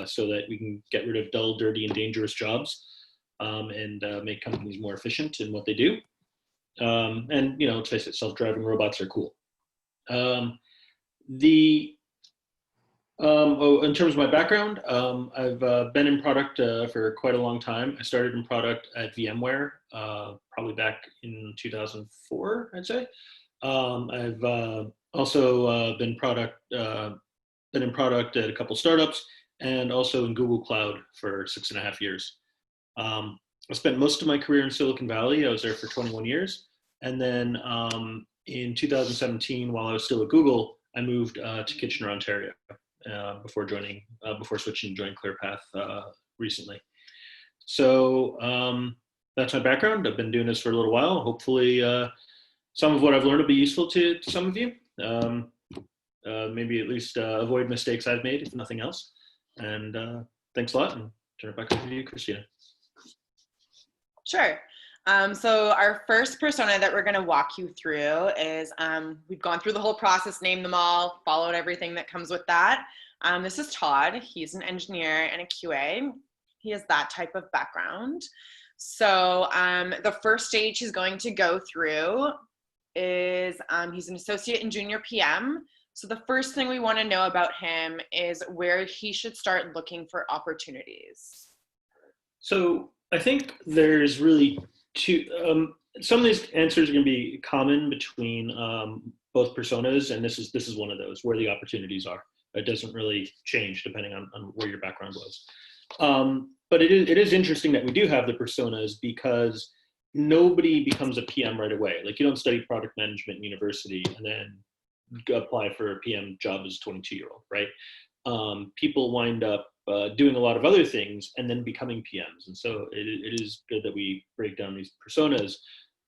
so that we can get rid of dull, dirty, and dangerous jobs, and make companies more efficient in what they do. And let's face it, self-driving robots are cool. In terms of my background, I've been in product for quite a long time. I started in product at VMware, probably back in 2004, I'd say. I've also been in product at a couple startups, and also in Google Cloud for 6.5 years. I spent most of my career in Silicon Valley. I was there for 21 years. And then in 2017, while I was still at Google, I moved to Kitchener, Ontario, before switching to join Clearpath recently. So that's my background. I've been doing this for a little while. Hopefully some of what I've learned will be useful to some of you. Maybe at least avoid mistakes I've made, if nothing else. And thanks a lot, and turn it back over to you, Christina. Sure. So our first persona that we're going to walk you through is, we've gone through the whole process, named them all, followed everything that comes with that. This is Todd. He's an engineer and a QA. He has that type of background. So the first stage he's going to go through is he's an associate and junior PM. So the first thing we want to know about him is where he should start looking for opportunities. So I think there's really two, some of these answers are going to be common between both personas, and this is one of those where the opportunities are. It doesn't really change depending on where your background was. But it is interesting that we do have the personas, because nobody becomes a PM right away. Like, you don't study product management in university and then apply for a PM job as a 22-year-old, right? People wind up doing a lot of other things and then becoming PMs. And so it is good that we break down these personas.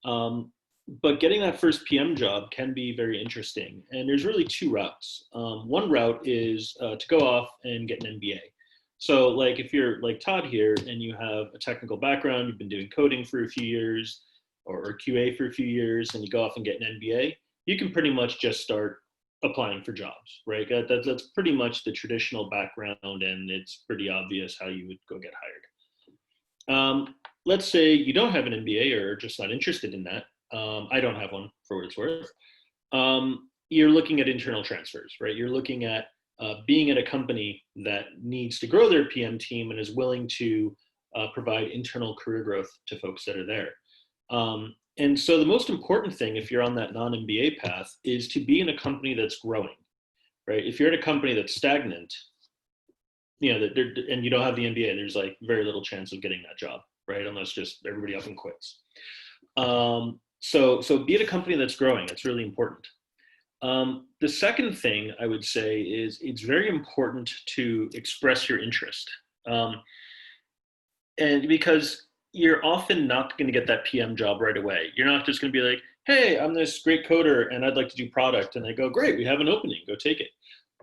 But getting that first PM job can be very interesting. And there's really two routes. One route is to go off and get an MBA. So like if you're like Todd here and you have a technical background, you've been doing coding for a few years or QA for a few years, and you go off and get an MBA, you can pretty much just start applying for jobs, right? That's pretty much the traditional background, and it's pretty obvious how you would go get hired. Let's say you don't have an MBA or are just not interested in that. I don't have one, for what it's worth. You're looking at internal transfers, right? You're looking at being at a company that needs to grow their PM team and is willing to provide internal career growth to folks that are there. And so the most important thing, if you're on that non-MBA path, is to be in a company that's growing, right? If you're in a company that's stagnant, and you don't have the MBA, there's like very little chance of getting that job, right? Unless just everybody up and quits. So be at a company that's growing. That's really important. The second thing I would say is it's very important to express your interest. And because you're often not going to get that PM job right away. You're not just going to be like, hey, I'm this great coder and I'd like to do product. And they go, great, we have an opening, go take it.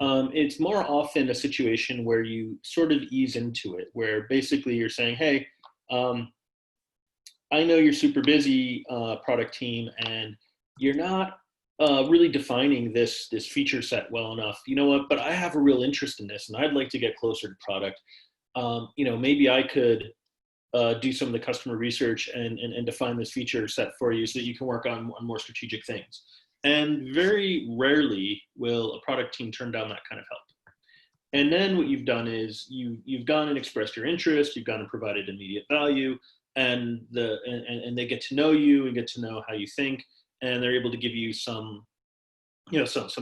It's more often a situation where you sort of ease into it, where basically you're saying, hey, I know you're super busy, product team, and you're not really defining this feature set well enough. You know what, but I have a real interest in this and I'd like to get closer to product. Maybe I could do some of the customer research and define this feature set for you so that you can work on more strategic things. And very rarely will a product team turn down that kind of help. And then what you've done is you've gone and expressed your interest, you've gone and provided immediate value, and they get to know you and get to know how you think, and they're able to give you some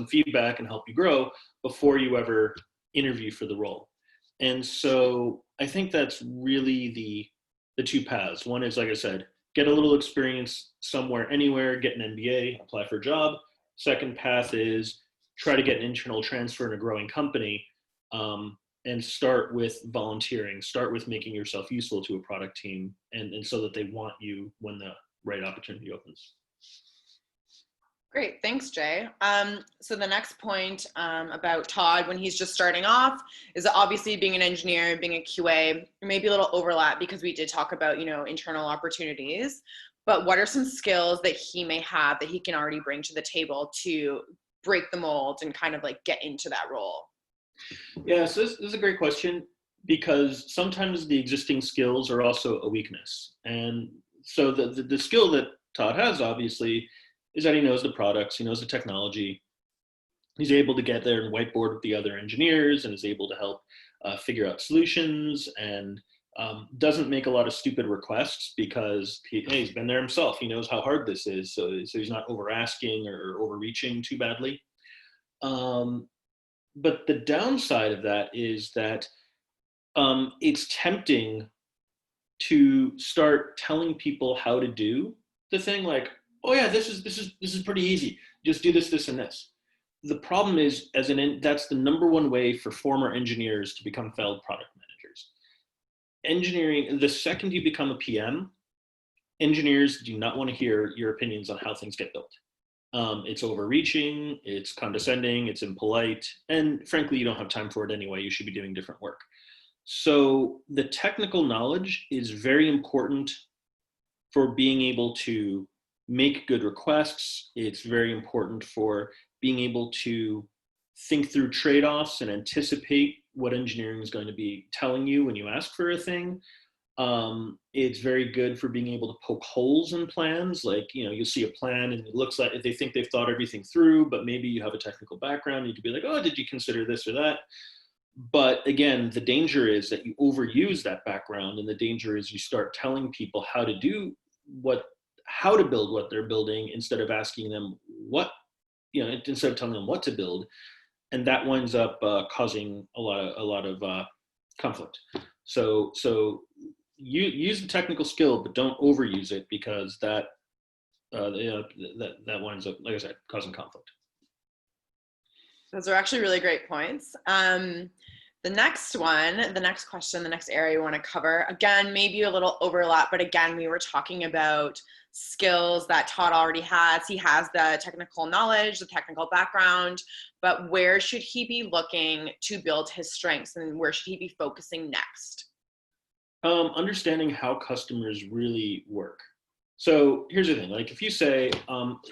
feedback and help you grow before you ever interview for the role. And so I think that's really the two paths. One is, like I said, get a little experience somewhere, anywhere, get an MBA, apply for a job. Second path is try to get an internal transfer in a growing company, and start with volunteering, start with making yourself useful to a product team, and so that they want you when the right opportunity opens. Great, thanks, Jay. So the next point about Todd when he's just starting off is that obviously being an engineer, being a QA, maybe a little overlap because we did talk about, internal opportunities, but what are some skills that he may have that he can already bring to the table to break the mold and kind of like get into that role? Yeah, so this is a great question. because sometimes the existing skills are also a weakness. And so the skill that Todd has, obviously, is that he knows the products, he knows the technology. He's able to get there and whiteboard with the other engineers and is able to help figure out solutions, and doesn't make a lot of stupid requests because he's been there himself. He knows how hard this is, so he's not over asking or overreaching too badly. But the downside of that is that it's tempting to start telling people how to do the thing, like, oh yeah, this is pretty easy, just do this, this, and this. The problem is, that's the number one way for former engineers to become failed product managers. Engineering, the second you become a PM, engineers do not want to hear your opinions on how things get built. It's overreaching, it's condescending, it's impolite, and frankly, you don't have time for it anyway. You should be doing different work. So the technical knowledge is very important for being able to make good requests. It's very important for being able to think through trade-offs and anticipate what engineering is going to be telling you when you ask for a thing. It's very good for being able to poke holes in plans. Like, you'll see a plan and it looks like they think they've thought everything through, but maybe you have a technical background. You could be like, oh, did you consider this or that? But again, the danger is that you overuse that background, and the danger is you start telling people how to build what they're building instead of asking them instead of telling them what to build. And that winds up causing a lot of conflict. So you use the technical skill, but don't overuse it, because that winds up, like I said, causing conflict. Those are actually really great points. The next question, the next area we want to cover, again, maybe a little overlap, but again, we were talking about skills that Todd already has. He has the technical knowledge, the technical background, but where should he be looking to build his strengths, and where should he be focusing next? Understanding how customers really work. So here's the thing, like if you say,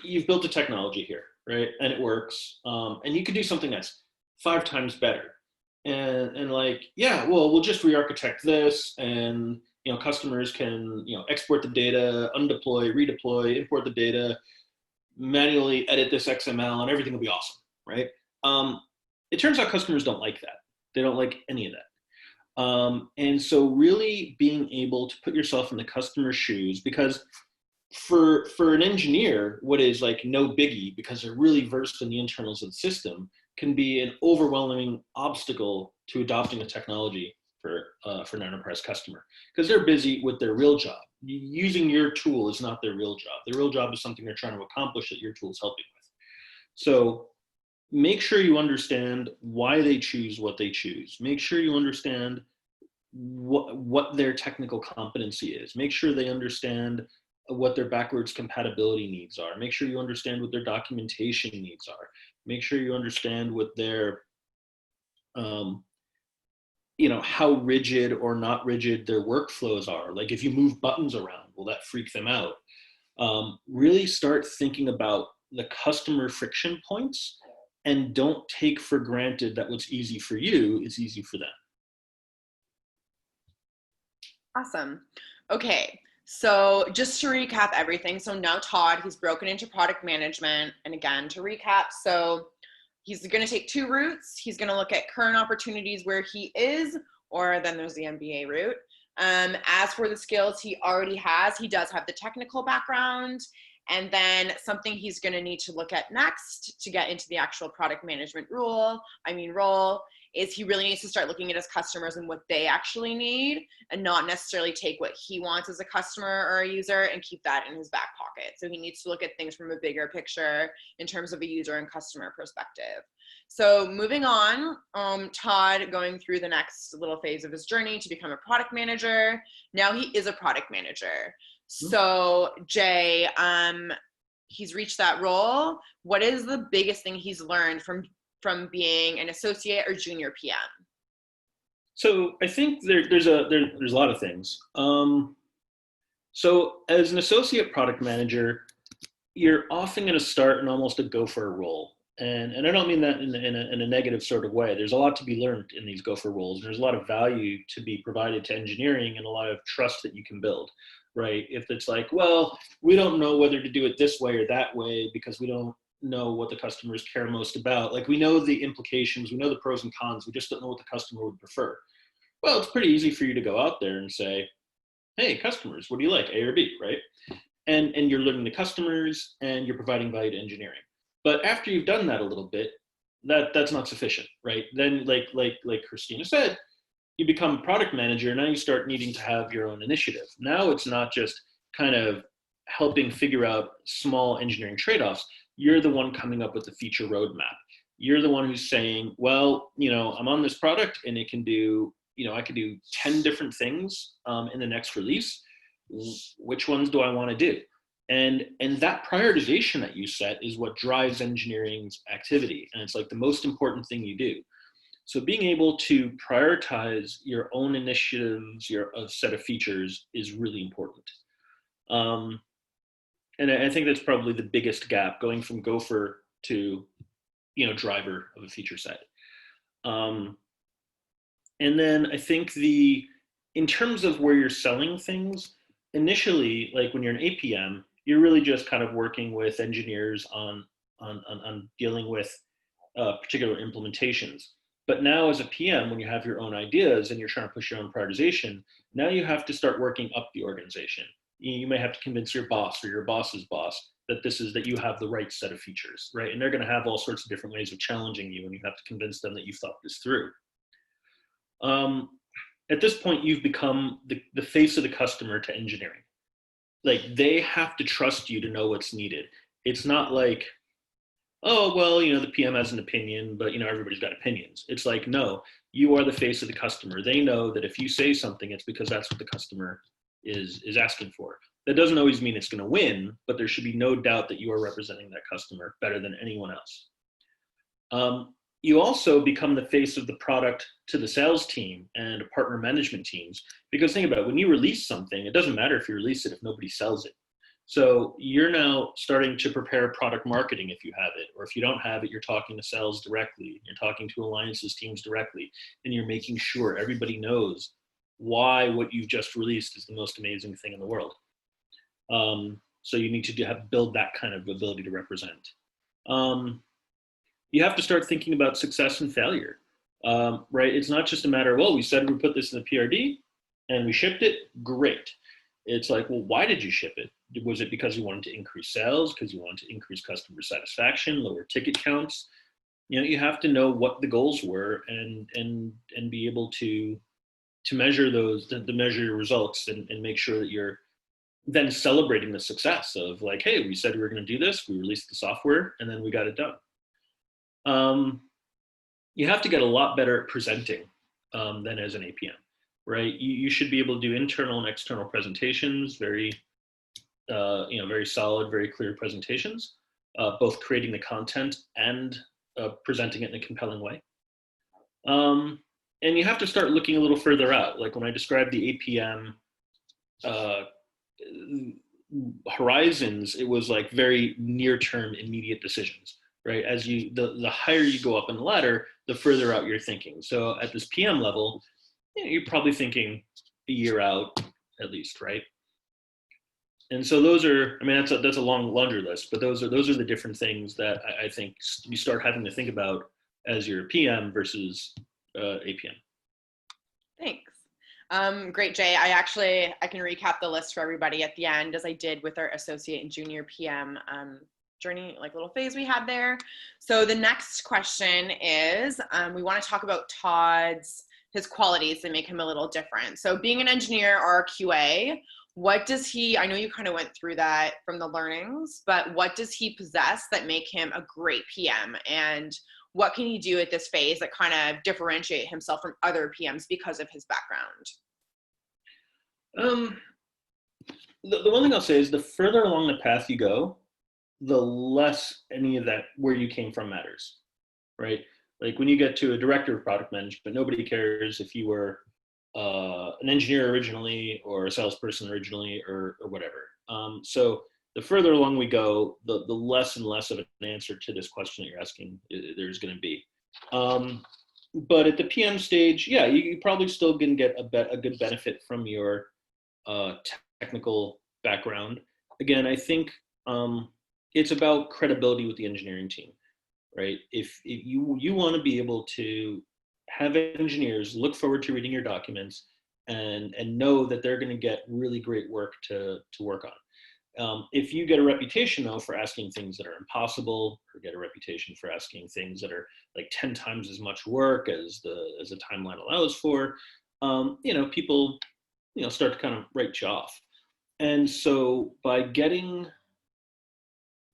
you've built a technology here, right? And it works, and you could do something that's 5 times better. And like, yeah, well, we'll just re-architect this, and customers can export the data, undeploy, redeploy, import the data, manually edit this XML, and everything will be awesome, right? It turns out customers don't like that. They don't like any of that. And so really being able to put yourself in the customer's shoes, because for an engineer, what is like no biggie, because they're really versed in the internals of the system, can be an overwhelming obstacle to adopting the technology for an enterprise customer, because they're busy with their real job. Using your tool is not their real job. Their real job is something they're trying to accomplish that your tool is helping with. So make sure you understand why they choose what they choose. Make sure you understand what their technical competency is. Make sure they understand what their backwards compatibility needs are. Make sure you understand what their documentation needs are. Make sure you understand what their, how rigid or not rigid their workflows are. Like if you move buttons around, will that freak them out? Really start thinking about the customer friction points, and don't take for granted that what's easy for you is easy for them. Awesome. Okay. So just to recap everything. So now Todd, he's broken into product management. And again, to recap, so he's going to take 2 routes. He's going to look at current opportunities where he is, or then there's the MBA route. As for the skills he already has, he does have the technical background. And then something he's going to need to look at next to get into the actual product management role, is he really needs to start looking at his customers and what they actually need, and not necessarily take what he wants as a customer or a user and keep that in his back pocket. So he needs to look at things from a bigger picture in terms of a user and customer perspective. So moving on, Todd going through the next little phase of his journey to become a product manager. Now he is a product manager. So Jay, he's reached that role. What is the biggest thing he's learned from being an associate or junior PM? So I think there's a lot of things. So as an associate product manager, you're often going to start in almost a gopher role. And I don't mean that in a negative sort of way. There's a lot to be learned in these gopher roles. And there's a lot of value to be provided to engineering and a lot of trust that you can build, right? If it's like, well, we don't know whether to do it this way or that way because we don't know what the customers care most about. Like we know the implications, we know the pros and cons, we just don't know what the customer would prefer. Well, it's pretty easy for you to go out there and say, hey, customers, what do you like, A or B, right? And you're learning the customers and you're providing value to engineering. But after you've done that a little bit, that's not sufficient, right? Then, like Christina said, you become product manager. Now you start needing to have your own initiative. Now it's not just kind of helping figure out small engineering trade-offs. You're the one coming up with the feature roadmap. You're the one who's saying, well, I'm on this product and it can do, I could do 10 different things in the next release. Which ones do I want to do? And that prioritization that you set is what drives engineering's activity. And it's like the most important thing you do. So being able to prioritize your own initiatives, your set of features is really important. And I think that's probably the biggest gap going from gopher to, driver of a feature set. And then I think in terms of where you're selling things, initially, like when you're an APM, you're really just kind of working with engineers on dealing with particular implementations. But now as a PM, when you have your own ideas and you're trying to push your own prioritization, now you have to start working up the organization. You may have to convince your boss or your boss's boss that you have the right set of features, right? And they're going to have all sorts of different ways of challenging you, and you have to convince them that you thought this through. At this point, you've become the face of the customer to engineering. Like they have to trust you to know what's needed. It's not like, oh, well, the PM has an opinion, but everybody's got opinions. It's like, no, you are the face of the customer. They know that if you say something, it's because that's what the customer is asking for. That doesn't always mean it's going to win, but there should be no doubt that you are representing that customer better than anyone else. You also become the face of the product to the sales team and partner management teams. Because think about it, when you release something, it doesn't matter if you release it if nobody sells it. So you're now starting to prepare product marketing if you have it, or if you don't have it, you're talking to sales directly, you're talking to alliances teams directly, and you're making sure everybody knows why what you've just released is the most amazing thing in the world. So you need to build that kind of ability to represent. You have to start thinking about success and failure, right? It's not just a matter of, well, we said we put this in the PRD and we shipped it, great. It's like, well, why did you ship it? Was it because you wanted to increase sales, because you wanted to increase customer satisfaction, lower ticket counts? You have to know what the goals were and be able to measure those, to measure your results and make sure that you're then celebrating the success of like, hey, we said we were going to do this, we released the software, and then we got it done. You have to get a lot better at presenting than as an APM, right? You should be able to do internal and external presentations, very solid, very clear presentations, both creating the content and presenting it in a compelling way. And you have to start looking a little further out. Like when I described the APM horizons, it was like very near-term, immediate decisions. Right, as the higher you go up in the ladder, the further out you're thinking. So at this PM level, you're probably thinking a year out at least, right? And so those are, that's a long laundry list, but those are the different things that I think you start having to think about as your PM versus APM. Thanks. Great, Jay. I can recap the list for everybody at the end, as I did with our associate and junior PM journey, like little phase we had there. So the next question is, we want to talk about his qualities that make him a little different. So being an engineer or a QA, I know you kind of went through that from the learnings, but what does he possess that make him a great PM? And what can he do at this phase that kind of differentiate himself from other PMs because of his background? The one thing I'll say is the further along the path you go, the less any of that where you came from matters, right? Like when you get to a director of product management, nobody cares if you were an engineer originally or a salesperson originally or whatever. So the further along we go, the less and less of an answer to this question that you're asking there's going to be. But at the PM stage, yeah, you probably still can get a good benefit from your technical background. Again, I think it's about credibility with the engineering team, right? If you want to be able to have engineers look forward to reading your documents and know that they're going to get really great work to work on. If you get a reputation though for asking things that are impossible, or get a reputation for asking things that are like 10 times as much work as the timeline allows for, people, start to kind of write you off. And so by getting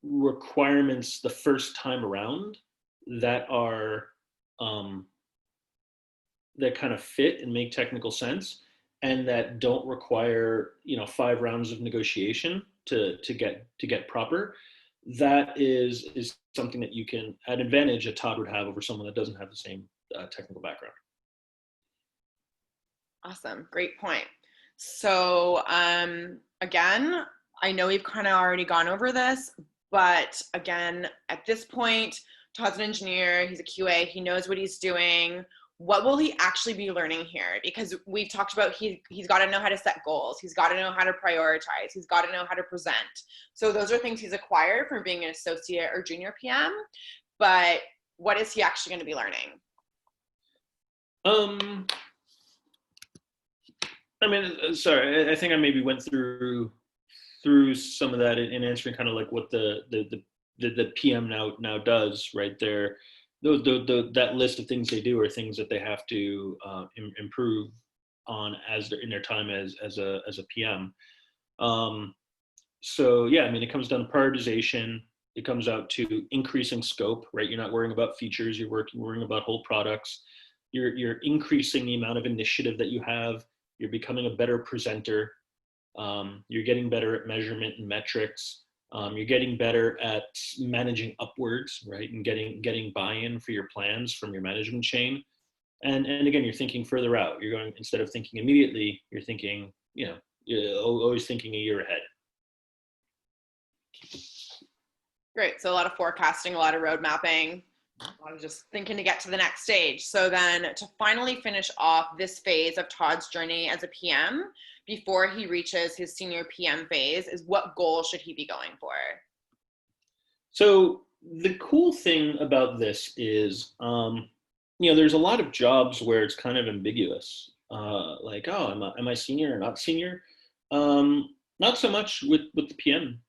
requirements the first time around that are that kind of fit and make technical sense, and that don't require 5 rounds of negotiation to get proper, that is something that you can, an advantage that Todd would have over someone that doesn't have the same technical background. Awesome, great point. So again, I know we've kind of already gone over this, but again, at this point, Todd's an engineer, he's a QA, he knows what he's doing. What will he actually be learning here? Because we've talked about he's got to know how to set goals. He's got to know how to prioritize. He's got to know how to present. So those are things he's acquired from being an associate or junior PM. But what is he actually going to be learning? I mean, sorry, I think I maybe went through some of that in answering kind of like what the PM now does right there. That list of things they do are things that they have to improve on as they're in their time as a PM. So yeah, I mean, it comes down to prioritization. It comes out to increasing scope, right? You're not worrying about features. You're worrying about whole products. You're increasing the amount of initiative that you have. You're becoming a better presenter. You're getting better at measurement and metrics. You're getting better at managing upwards, right? And getting buy-in for your plans from your management chain. And again, you're thinking further out. You're going, instead of thinking immediately, you're thinking, you're always thinking a year ahead. Great. So a lot of forecasting, a lot of road mapping, a lot of just thinking to get to the next stage. So then to finally finish off this phase of Todd's journey as a PM, before he reaches his senior PM phase, is what goal should he be going for? So the cool thing about this is, there's a lot of jobs where it's kind of ambiguous. Like, oh, am I senior or not senior? Not so much with the PM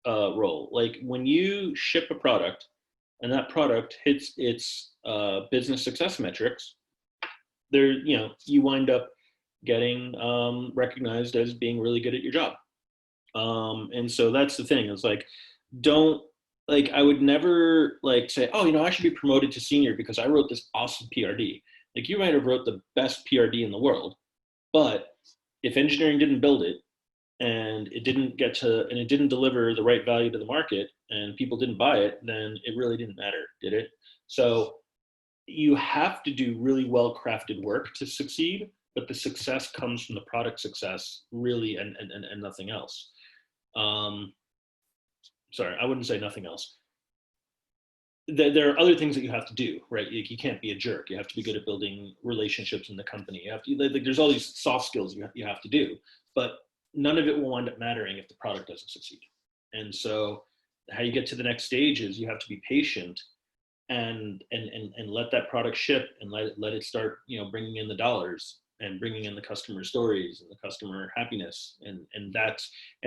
role. Like when you ship a product and that product hits its business success metrics, you wind up getting recognized as being really good at your job. And so that's the thing. It's like, I would never say, I should be promoted to senior because I wrote this awesome PRD. Like you might have wrote the best PRD in the world, but if engineering didn't build it and it didn't deliver the right value to the market and people didn't buy it, then it really didn't matter, did it? So you have to do really well-crafted work to succeed, but the success comes from the product success, really, and nothing else. Sorry, I wouldn't say nothing else. There are other things that you have to do, right? You can't be a jerk. You have to be good at building relationships in the company. You have to, there's all these soft skills you have to do, but none of it will wind up mattering if the product doesn't succeed. And so how you get to the next stage is you have to be patient and let that product ship and let it start, bringing in the dollars and bringing in the customer stories and the customer happiness. And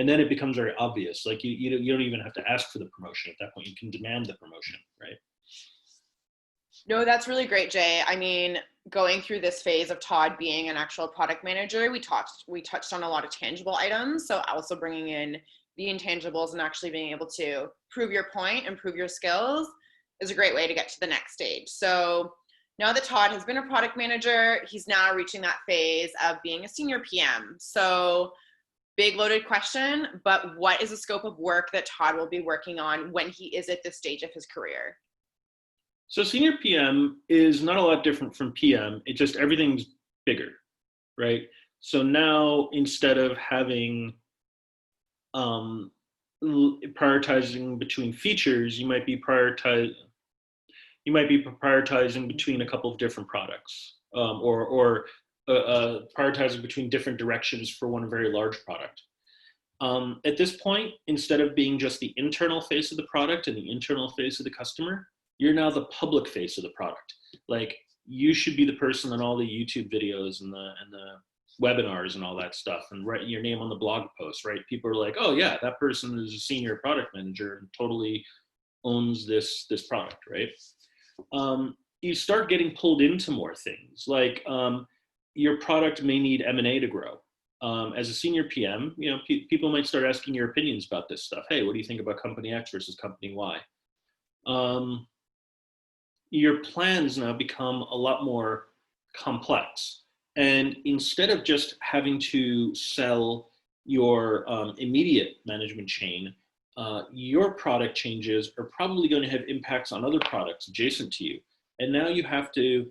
then it becomes very obvious. Like you don't even have to ask for the promotion at that point. You can demand the promotion, right? No, that's really great, Jay. I mean, going through this phase of Todd being an actual product manager, we touched on a lot of tangible items. So also bringing in the intangibles and actually being able to prove your point and prove your skills is a great way to get to the next stage. So now that Todd has been a product manager, he's now reaching that phase of being a senior PM. So big loaded question, but what is the scope of work that Todd will be working on when he is at this stage of his career? So senior PM is not a lot different from PM. It just, everything's bigger, right? So now instead of having, prioritizing between features, you might be prioritizing between a couple of different products, or prioritizing between different directions for one very large product. At this point, instead of being just the internal face of the product and the internal face of the customer, you're now the public face of the product. Like, you should be the person on all the YouTube videos and the webinars and all that stuff, and write your name on the blog post, right? People are like, oh yeah, that person is a senior product manager and totally owns this product, right? You start getting pulled into more things, like your product may need M&A to grow. As a senior PM, people might start asking your opinions about this stuff. Hey, what do you think about company X versus company Y? Your plans now become a lot more complex. And instead of just having to sell your immediate management chain, your product changes are probably going to have impacts on other products adjacent to you. And now you have to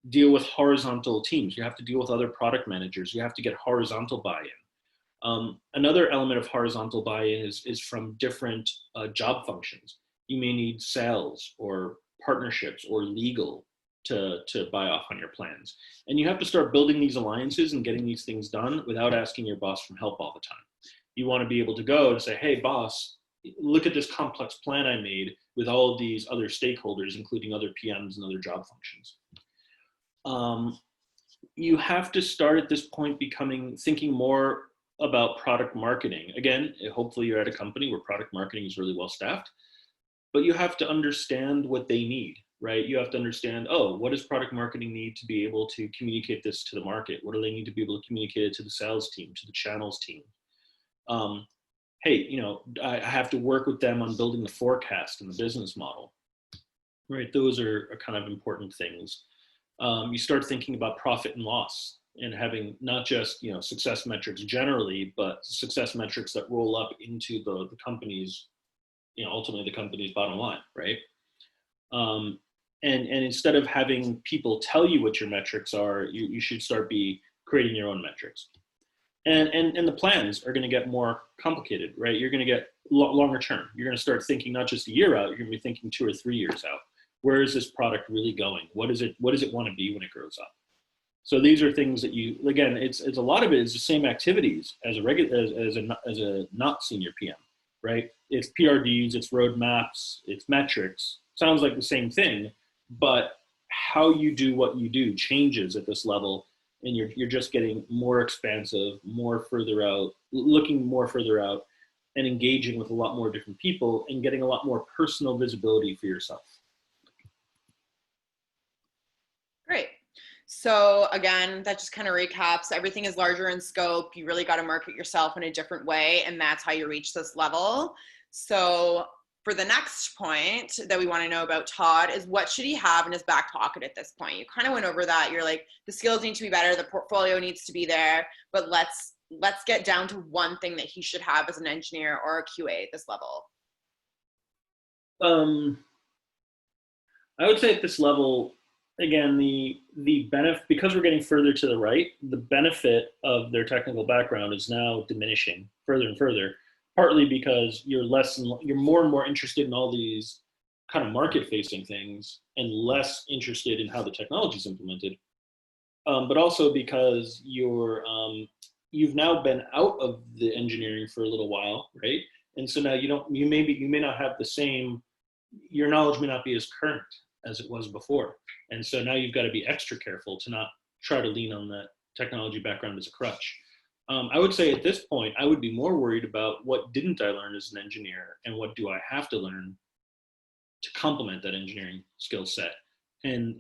deal with horizontal teams. You have to deal with other product managers. You have to get horizontal buy-in. Another element of horizontal buy-in is from different job functions. You may need sales or partnerships or legal to buy off on your plans. And you have to start building these alliances and getting these things done without asking your boss for help all the time. You want to be able to go and say, hey, boss, look at this complex plan I made with all of these other stakeholders, including other PMs and other job functions. You have to start at this point thinking more about product marketing. Again, hopefully you're at a company where product marketing is really well staffed, but you have to understand what they need, right? You have to understand, oh, what does product marketing need to be able to communicate this to the market? What do they need to be able to communicate it to the sales team, to the channels team? Hey, I have to work with them on building the forecast and the business model, right? Those are kind of important things. You start thinking about profit and loss and having not just, success metrics generally, but success metrics that roll up into the company's, ultimately the company's bottom line, right? And instead of having people tell you what your metrics are, you should start creating your own metrics. And the plans are going to get more complicated, right? You're going to get longer term. You're going to start thinking not just a year out, you're going to be thinking 2 or 3 years out. Where is this product really going? What does it want to be when it grows up? So these are things that it's a lot of it is the same activities as a not senior PM, right? It's PRDs, it's roadmaps, it's metrics. Sounds like the same thing, but how you do what you do changes at this level, and you're just getting more expansive, looking more further out, and engaging with a lot more different people and getting a lot more personal visibility for yourself. Great. So again, that just kind of recaps. Everything is larger in scope. You really got to market yourself in a different way, and that's how you reach this level. So for the next point that we want to know about Todd is, what should he have in his back pocket at this point? You kind of went over that. You're like, the skills need to be better, the portfolio needs to be there, but let's get down to one thing that he should have as an engineer or a QA at this level. I would say at this level, again, the benefit, because we're getting further to the right, the benefit of their technical background is now diminishing further and further, partly because you're more and more interested in all these kind of market-facing things and less interested in how the technology is implemented. But also because you've now been out of the engineering for a little while, right? And so now you may not have the same, your knowledge may not be as current as it was before. And so now you've got to be extra careful to not try to lean on that technology background as a crutch. I would say at this point, I would be more worried about what didn't I learn as an engineer and what do I have to learn to complement that engineering skill set. And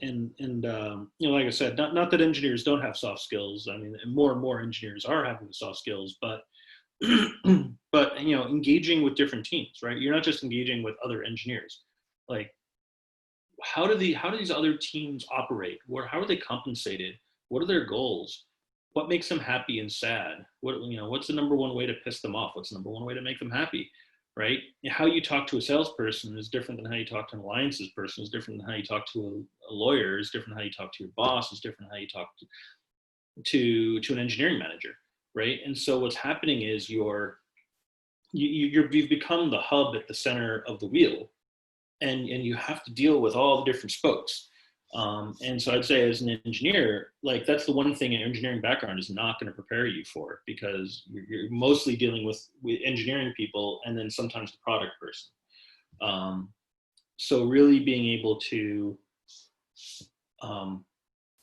like I said, not that engineers don't have soft skills. I mean, more and more engineers are having the soft skills, but engaging with different teams, right? You're not just engaging with other engineers. Like, how do these other teams operate? How are they compensated? What are their goals? What makes them happy and sad? What's the number one way to piss them off? What's the number one way to make them happy, right? How you talk to a salesperson is different than how you talk to an alliances person, is different than how you talk to a lawyer, is different than how you talk to your boss, is different than how you talk to an engineering manager, right? And so what's happening is you're you've become the hub at the center of the wheel, and you have to deal with all the different spokes. And so I'd say as an engineer, like that's the one thing an engineering background is not going to prepare you for, because you're mostly dealing with engineering people and then sometimes the product person. So really being able to,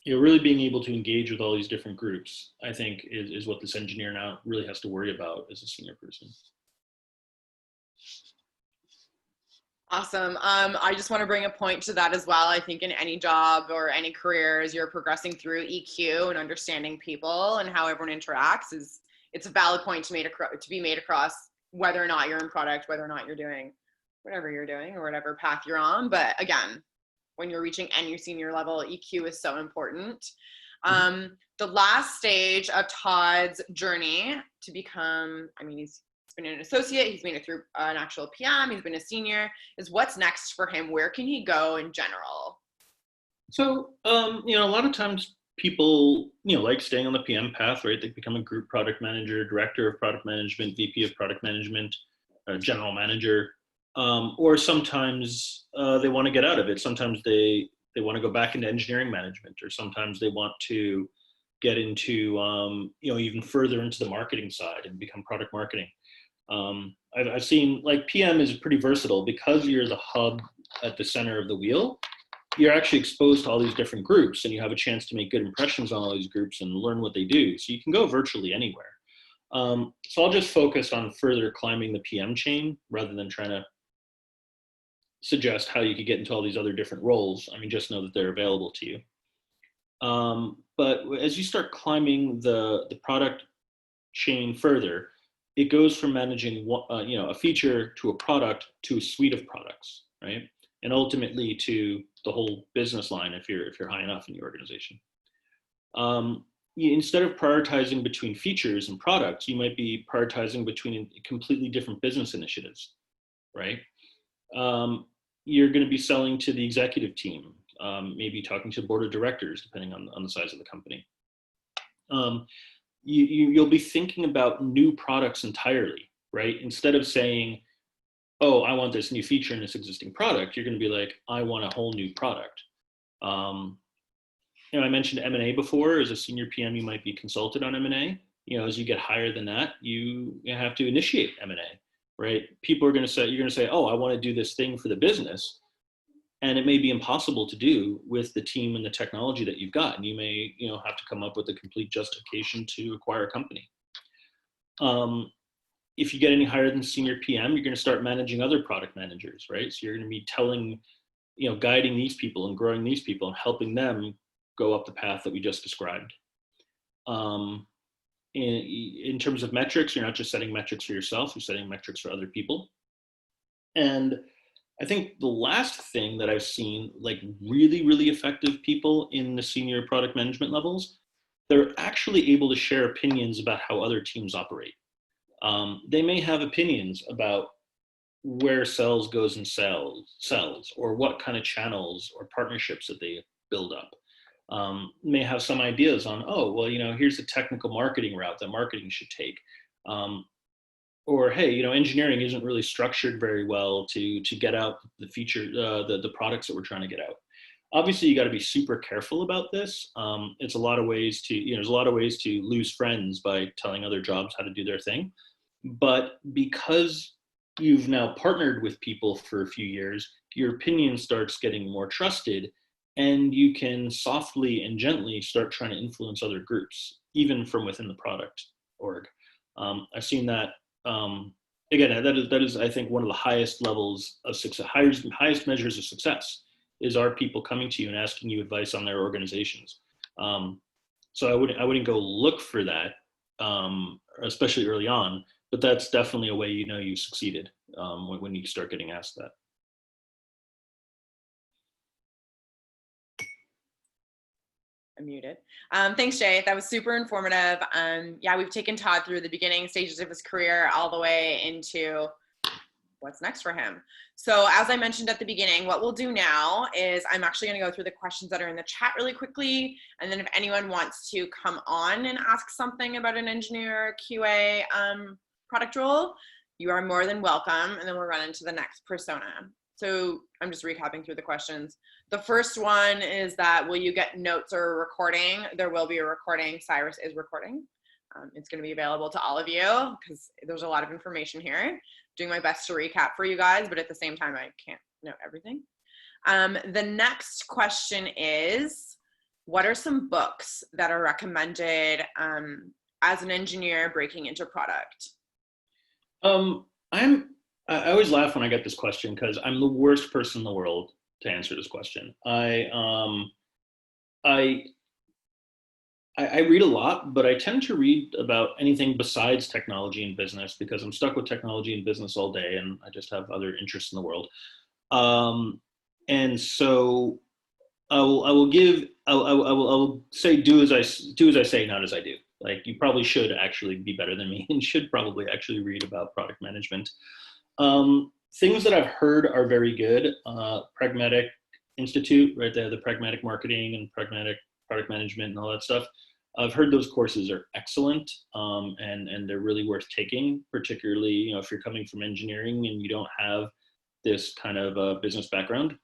really being able to engage with all these different groups, I think is what this engineer now really has to worry about as a senior person. Awesome. I just want to bring a point to that as well. I think in any job or any career, as you're progressing through EQ and understanding people and how everyone interacts, it's a valid point to be made across, whether or not you're in product, whether or not you're doing whatever you're doing or whatever path you're on. But again, when you're reaching any senior level, EQ is so important. The last stage of Todd's journey to become, I mean, he's been an associate, he's made it through an actual PM, he's been a senior, is what's next for him? Where can he go in general? So, a lot of times people, like staying on the PM path, right? They become a group product manager, director of product management, VP of product management, general manager, or sometimes they want to get out of it. Sometimes they want to go back into engineering management, or sometimes they want to get into, even further into the marketing side and become product marketing. I've seen, like, PM is pretty versatile because you're the hub at the center of the wheel. You're actually exposed to all these different groups, and you have a chance to make good impressions on all these groups and learn what they do. So you can go virtually anywhere. So I'll just focus on further climbing the PM chain rather than trying to suggest how you could get into all these other different roles. I mean, just know that they're available to you. But as you start climbing the product chain further, it goes from managing a feature to a product to a suite of products, right? And ultimately to the whole business line if you're high enough in your organization. Instead of prioritizing between features and products, you might be prioritizing between completely different business initiatives, right? You're going to be selling to the executive team, maybe talking to the board of directors, depending on the size of the company. You'll be thinking about new products entirely, right? Instead of saying, oh, I want this new feature in this existing product, you're going to be like, I want a whole new product. I mentioned M&A before. As a senior PM, you might be consulted on M&A. As you get higher than that, you have to initiate M&A, right? People are going to say, you're going to say, oh, I want to do this thing for the business. And it may be impossible to do with the team and the technology that you've got. And you may, have to come up with a complete justification to acquire a company. If you get any higher than senior PM, you're going to start managing other product managers, right? So you're going to be telling, guiding these people and growing these people and helping them go up the path that we just described. In terms of metrics, you're not just setting metrics for yourself, you're setting metrics for other people. And I think the last thing that I've seen, like really, really effective people in the senior product management levels, they're actually able to share opinions about how other teams operate. They may have opinions about where sales goes in sells, or what kind of channels or partnerships that they build up. May have some ideas on, oh, well, here's a technical marketing route that marketing should take. Or, hey, engineering isn't really structured very well to get out the feature, the products that we're trying to get out. Obviously, you got to be super careful about this. It's a lot of ways to, there's a lot of ways to lose friends by telling other jobs how to do their thing. But because you've now partnered with people for a few years, your opinion starts getting more trusted, and you can softly and gently start trying to influence other groups, even from within the product org. I've seen that. Again, that is, I think, one of the highest levels of success, highest measures of success, is are people coming to you and asking you advice on their organizations. So I wouldn't go look for that, especially early on, but that's definitely a way you succeeded when you start getting asked that. I'm muted. Thanks, Jay. That was super informative. Yeah, we've taken Todd through the beginning stages of his career all the way into what's next for him. So as I mentioned at the beginning, what we'll do now is I'm actually going to go through the questions that are in the chat really quickly. And then if anyone wants to come on and ask something about an engineer QA product role, You are more than welcome. And then we'll run into the next persona. So I'm just recapping through the questions. The first one is that, will you get notes or a recording? There will be a recording. Cyrus is recording. It's going to be available to all of you because there's a lot of information here. Doing my best to recap for you guys, but at the same time, I can't note everything. The next question is, what are some books that are recommended as an engineer breaking into product? I always laugh when I get this question because I'm the worst person in the world to answer this question. I read a lot, but I tend to read about anything besides technology and business because I'm stuck with technology and business all day, and I just have other interests in the world. And so I will say do as I say, not as I do. Like, you probably should actually be better than me and should probably actually read about product management. Things that I've heard are very good. Pragmatic Institute, right there, the pragmatic marketing and pragmatic product management and all that stuff. I've heard those courses are excellent, and they're really worth taking, particularly, if you're coming from engineering and you don't have this kind of business background,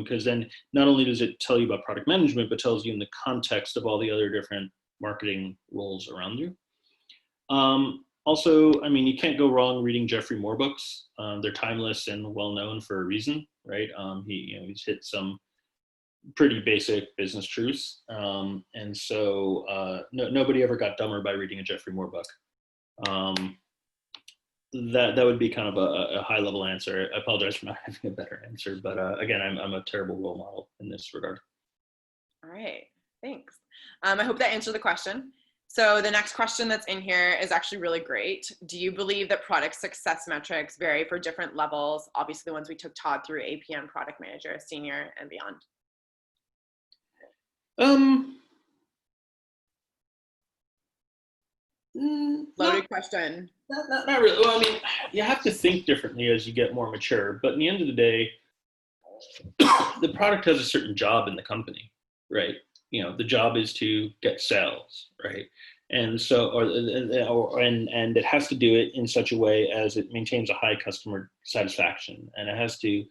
because then not only does it tell you about product management, but tells you in the context of all the other different marketing roles around you. Also, I mean, you can't go wrong reading Jeffrey Moore books. They're timeless and well known for a reason, right? He's hit some pretty basic business truths, and so nobody ever got dumber by reading a Jeffrey Moore book. That would be kind of a high level answer. I apologize for not having a better answer, but again, I'm a terrible role model in this regard. All right, thanks. I hope that answered the question. So the next question that's in here is actually really great. Do you believe that product success metrics vary for different levels? Obviously, the ones we took Todd through: APM, product manager, senior, and beyond. Loaded question. Not really. Well, I mean, you have to think differently as you get more mature, but in the end of the day, the product has a certain job in the company, right? The job is to get sales, right? And so, and it has to do it in such a way as it maintains a high customer satisfaction, and it has to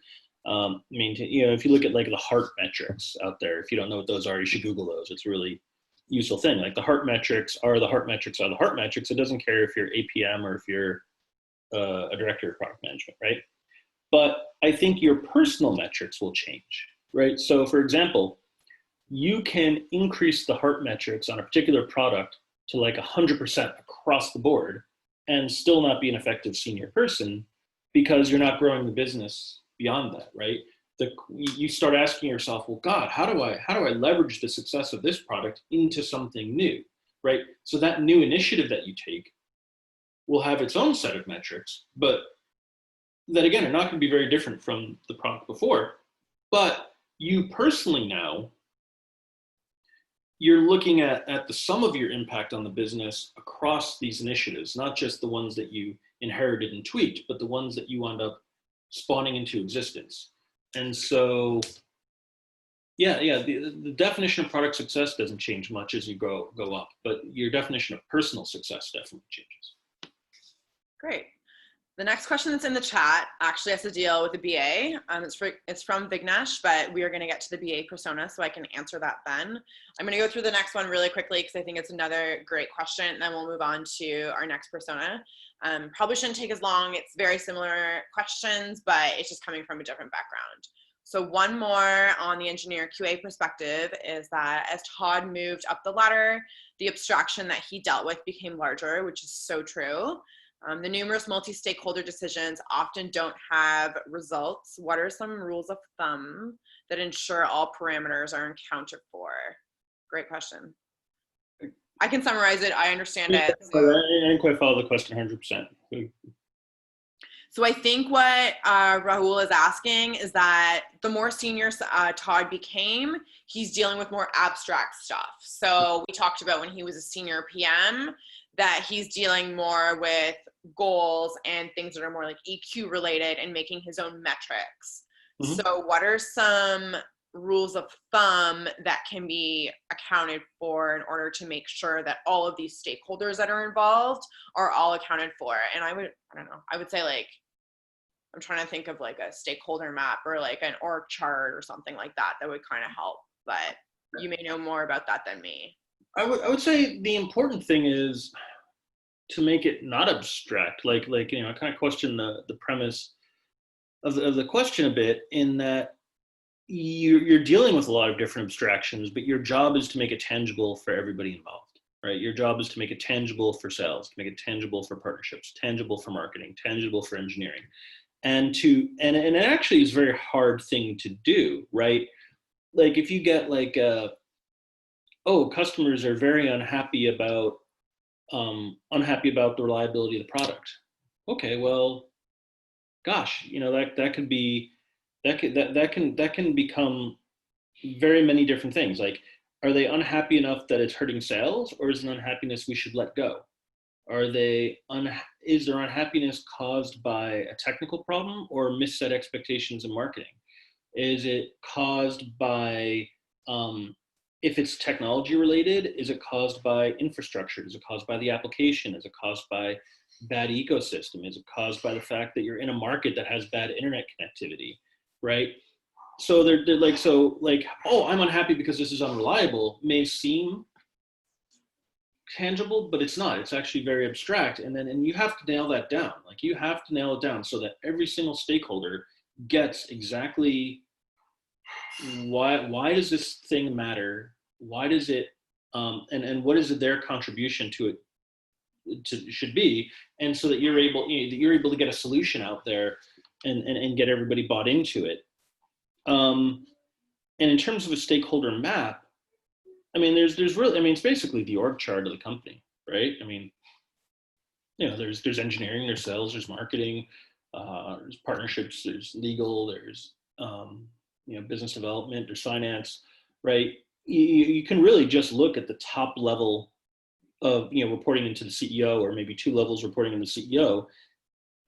maintain. If you look at like the heart metrics out there, if you don't know what those are, you should Google those. It's a really useful thing. Like, the heart metrics are the heart metrics are the heart metrics. It doesn't care if you're APM or if you're a director of product management, right? But I think your personal metrics will change, right? So, for example, you can increase the heart metrics on a particular product to like 100% across the board and still not be an effective senior person because you're not growing the business beyond that, right? You start asking yourself, well, God, how do I leverage the success of this product into something new, right? So that new initiative that you take will have its own set of metrics, but that, again, are not going to be very different from the product before. But you personally now, you're looking at the sum of your impact on the business across these initiatives, not just the ones that you inherited and tweaked, but the ones that you wound up spawning into existence. And so, the definition of product success doesn't change much as you go up, but your definition of personal success definitely changes. Great. The next question that's in the chat actually has to deal with the BA. It's from Vignesh, but we are going to get to the BA persona, so I can answer that then. I'm going to go through the next one really quickly because I think it's another great question, and then we'll move on to our next persona. Probably shouldn't take as long. It's very similar questions, but it's just coming from a different background. So one more on the engineer QA perspective is that as Todd moved up the ladder, the abstraction that he dealt with became larger, which is so true. The numerous multi-stakeholder decisions often don't have results. What are some rules of thumb that ensure all parameters are accounted for? Great question. I can summarize it. I understand it. I didn't quite follow the question 100%. So I think what Rahul is asking is that the more senior Todd became, he's dealing with more abstract stuff. So we talked about when he was a senior PM that he's dealing more with goals and things that are more like EQ related and making his own metrics. Mm-hmm. So what are some rules of thumb that can be accounted for in order to make sure that all of these stakeholders that are involved are all accounted for. And I don't know, I would say like, I'm trying to think of like a stakeholder map or like an org chart or something like that that would kind of help, but you may know more about that than me. I would say the important thing is to make it not abstract. Like I kind of question the premise of the question a bit, in that you're dealing with a lot of different abstractions, but your job is to make it tangible for everybody involved, right? Your job is to make it tangible for sales, to make it tangible for partnerships, tangible for marketing, tangible for engineering. And it actually is a very hard thing to do, right? Like if you get like, customers are very unhappy about the reliability of the product. Okay, well, gosh, that could be that can become very many different things. Like, are they unhappy enough that it's hurting sales, or is it an unhappiness we should let go? Is there unhappiness caused by a technical problem or misset expectations in marketing? Is it caused by, if it's technology related, is it caused by infrastructure? Is it caused by the application? Is it caused by bad ecosystem? Is it caused by the fact that you're in a market that has bad internet connectivity, right? So they're like, oh, I'm unhappy because this is unreliable may seem tangible, but it's not. It's actually very abstract. And you have to nail that down. Like, you have to nail it down so that every single stakeholder gets exactly why does this thing matter? Why does it, and what is their contribution to it should be, and so that you're able to get a solution out there and get everybody bought into it. And in terms of a stakeholder map, I mean, there's really, I mean, it's basically the org chart of the company, right? I mean, there's engineering, there's sales, there's marketing, there's partnerships, there's legal, there's business development, there's finance, right? You can really just look at the top level of reporting into the CEO, or maybe two levels reporting into the CEO,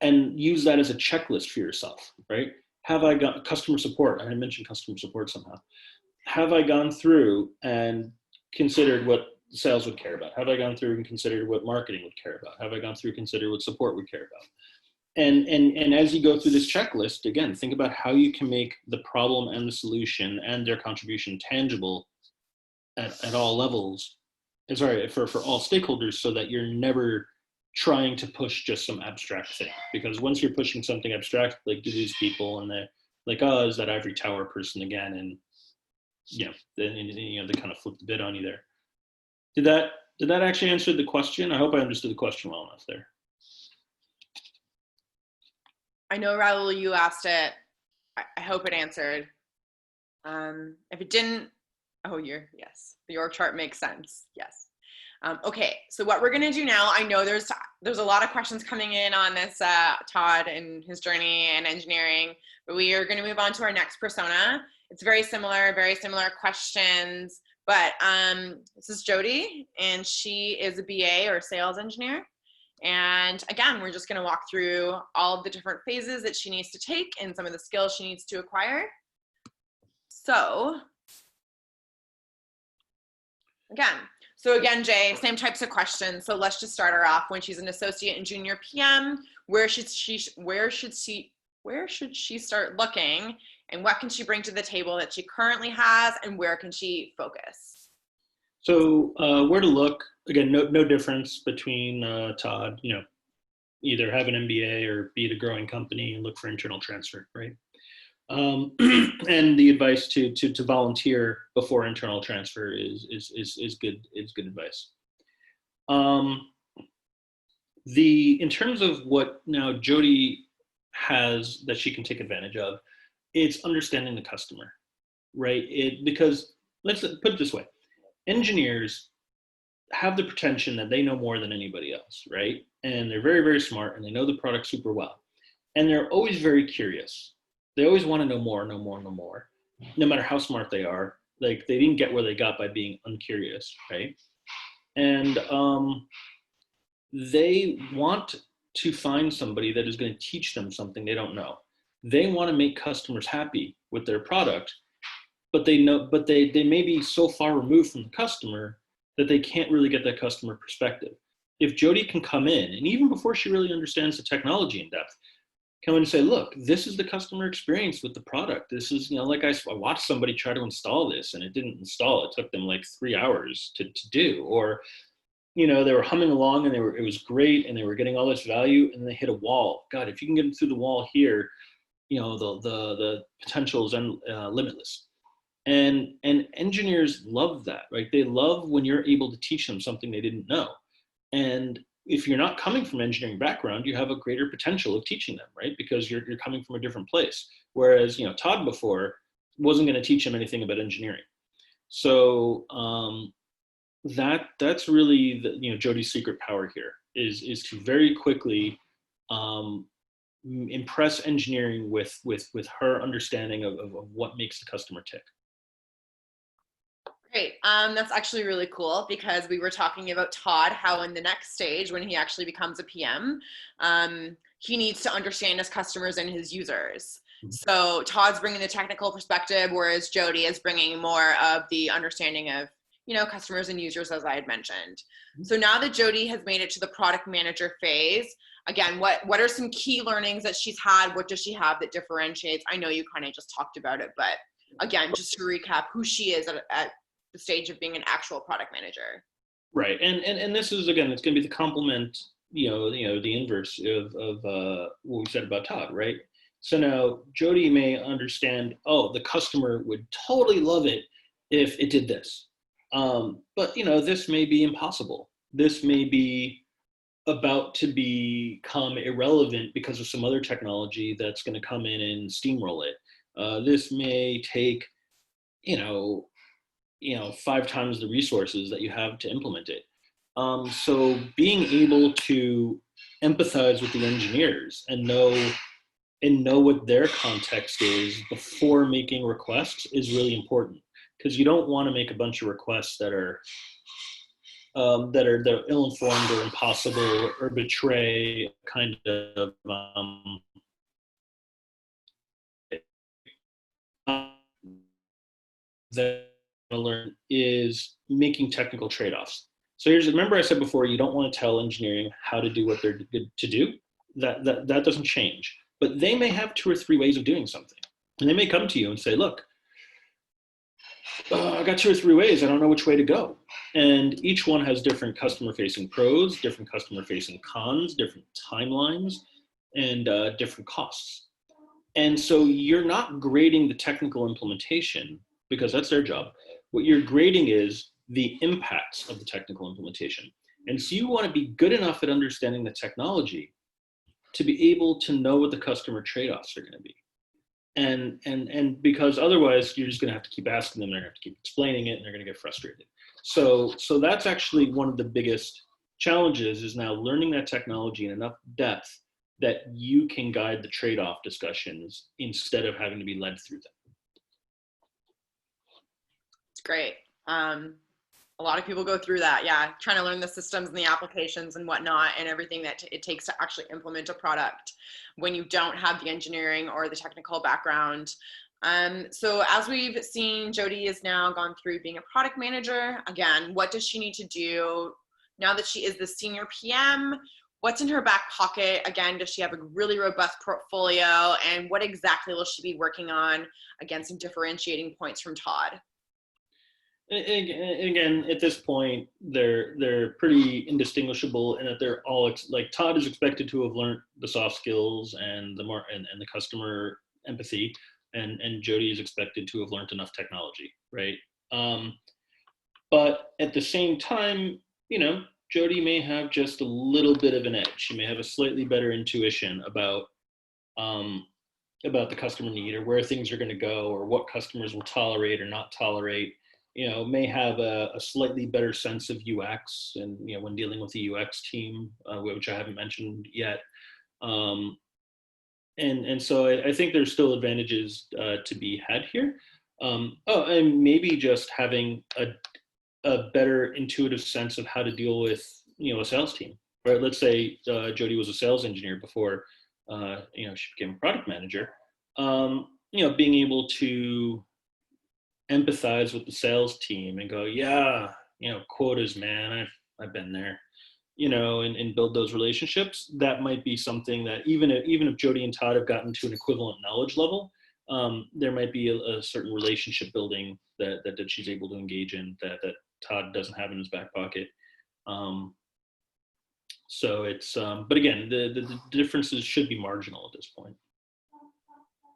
and use that as a checklist for yourself, right? Have I got customer support? I mentioned customer support somehow. Have I gone through and considered what sales would care about? Have I gone through and considered what marketing would care about? Have I gone through and considered what support would care about? And as you go through this checklist, again, think about how you can make the problem and the solution and their contribution tangible at all levels. And sorry, for all stakeholders, so that you're never trying to push just some abstract thing. Because once you're pushing something abstract, like to these people, and they're like, oh, is that ivory tower person again? And they kind of flip the bid on you there. Did that actually answer the question? I hope I understood the question well enough there. I know, Raul, you asked it. I hope it answered. If it didn't, yes, the org chart makes sense. Yes. Okay, so what we're gonna do now, I know there's a lot of questions coming in on this, Todd and his journey in engineering, but we are gonna move on to our next persona. It's very similar questions, but this is Jodi, and she is a BA or sales engineer. And again, we're just gonna walk through all of the different phases that she needs to take and some of the skills she needs to acquire. So again, Jay, same types of questions. So let's just start her off. When she's an associate and junior PM, where should she start looking, and what can she bring to the table that she currently has, and where can she focus? So where to look? Again, no difference between Todd. Either have an MBA or be at a growing company and look for internal transfer, right? And the advice to volunteer before internal transfer is good advice. In terms of what now Jodi has that she can take advantage of, it's understanding the customer, right? Because let's put it this way: engineers have the pretension that they know more than anybody else, right? And they're very, very smart, and they know the product super well, and they're always very curious. They always want to know more, no matter how smart they are. Like, they didn't get where they got by being uncurious, right? And they want to find somebody that is going to teach them something they don't know. They want to make customers happy with their product, but they may be so far removed from the customer that they can't really get that customer perspective. If Jodi can come in, and even before she really understands the technology in depth, come in and say, look, this is the customer experience with the product. This is, like I watched somebody try to install this and it didn't install. It took them like 3 hours to do. Or, they were humming along and it was great and they were getting all this value and they hit a wall. God, if you can get them through the wall here, the potential is limitless. And engineers love that, right? They love when you're able to teach them something they didn't know. And if you're not coming from an engineering background, you have a greater potential of teaching them, right? Because you're coming from a different place. Whereas, Todd before wasn't going to teach him anything about engineering. So that's really Jodi's secret power here is to very quickly impress engineering with her understanding of what makes the customer tick. Great. That's actually really cool because we were talking about Todd, how in the next stage, when he actually becomes a PM, he needs to understand his customers and his users. So Todd's bringing the technical perspective, whereas Jodi is bringing more of the understanding of, customers and users, as I had mentioned. So now that Jodi has made it to the product manager phase, again, what are some key learnings that she's had? What does she have that differentiates? I know you kind of just talked about it, but again, just to recap who she is at the stage of being an actual product manager. Right. And this is, again, it's going to be the complement, the inverse of what we said about Todd, right? So now Jodi may understand, the customer would totally love it if it did this. But, this may be impossible. This may be about to become irrelevant because of some other technology that's going to come in and steamroll it. This may take, 5 times the resources that you have to implement it. So being able to empathize with the engineers and know what their context is before making requests is really important, because you don't want to make a bunch of requests that are ill-informed or impossible or betray kind of that I learn is making technical trade-offs. So remember I said before, you don't want to tell engineering how to do what they're good to do. That doesn't change. But they may have 2 or 3 ways of doing something. And they may come to you and say, look, I got 2 or 3 ways. I don't know which way to go. And each one has different customer-facing pros, different customer-facing cons, different timelines, and different costs. And so you're not grading the technical implementation because that's their job. What you're grading is the impacts of the technical implementation. And so you want to be good enough at understanding the technology to be able to know what the customer trade-offs are going to be. And because otherwise you're just going to have to keep asking them, they're going to have to keep explaining it, and they're going to get frustrated. So that's actually one of the biggest challenges, is now learning that technology in enough depth that you can guide the trade-off discussions instead of having to be led through them. It's great. A lot of people go through that. Yeah. Trying to learn the systems and the applications and whatnot, and everything that it takes to actually implement a product when you don't have the engineering or the technical background. So as we've seen, Jodi has now gone through being a product manager. Again, what does she need to do now that she is the senior PM? What's in her back pocket? Again, does she have a really robust portfolio? And what exactly will she be working on? Again, some differentiating points from Todd. Again, at this point, they're pretty indistinguishable in that they're all like Todd is expected to have learned the soft skills and the customer empathy, and Jodi is expected to have learned enough technology, right? But at the same time, Jodi may have just a little bit of an edge. She may have a slightly better intuition about the customer need, or where things are going to go, or what customers will tolerate or not tolerate. May have a slightly better sense of UX, and when dealing with the UX team, which I haven't mentioned yet. And so I think there's still advantages to be had here. And maybe just having a better intuitive sense of how to deal with a sales team. Right? Let's say Jodi was a sales engineer before she became a product manager. Being able to empathize with the sales team and go, yeah, quotas, man, I've been there, and build those relationships. That might be something that even if Jodi and Todd have gotten to an equivalent knowledge level, there might be a certain relationship building that she's able to engage in that Todd doesn't have in his back pocket. So it's, but again, the differences should be marginal at this point.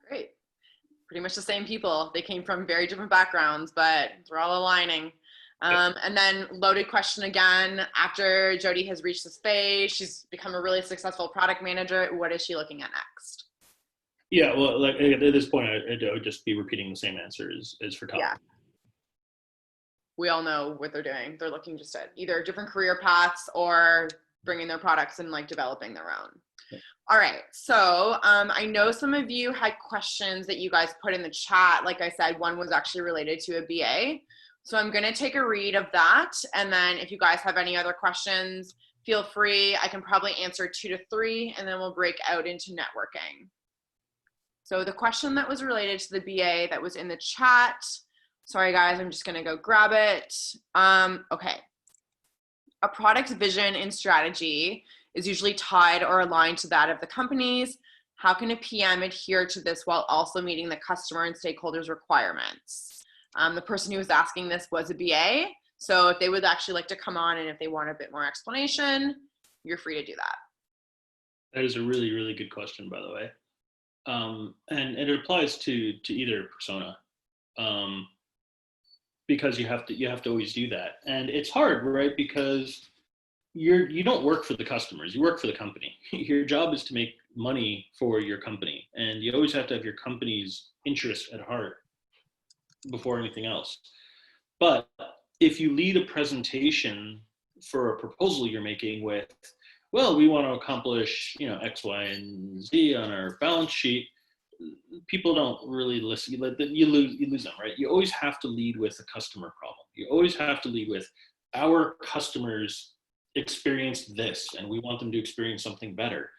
Great. Pretty much the same people. They came from very different backgrounds, but they're all aligning. And then loaded question again, after Jodi has reached this phase, she's become a really successful product manager. What is she looking at next? Yeah, well, like at this point, I would just be repeating the same answer as for Todd. Yeah. We all know what they're doing. They're looking just at either different career paths or bringing their products and like developing their own. Yeah. All right. So I know some of you had questions that you guys put in the chat. Like I said, one was actually related to a BA. So I'm going to take a read of that. And then if you guys have any other questions, feel free. I can probably answer 2 to 3, and then we'll break out into networking. So the question that was related to the BA that was in the chat, sorry guys, I'm just going to go grab it. Okay. A product's vision and strategy is usually tied or aligned to that of the company's. How can a PM adhere to this while also meeting the customer and stakeholders' requirements? The person who was asking this was a BA. So if they would actually like to come on and if they want a bit more explanation, you're free to do that. That is a really, really good question, by the way. And it applies to either persona, because you have to always do that. And it's hard, right? Because you don't work for the customers, you work for the company. Your job is to make money for your company, and you always have to have your company's interest at heart before anything else. But if you lead a presentation for a proposal you're making with, well, we want to accomplish, X, Y, and Z on our balance sheet, people don't really listen. You lose them, right? You always have to lead with a customer problem. You always have to lead with, our customers experienced this, and we want them to experience something better.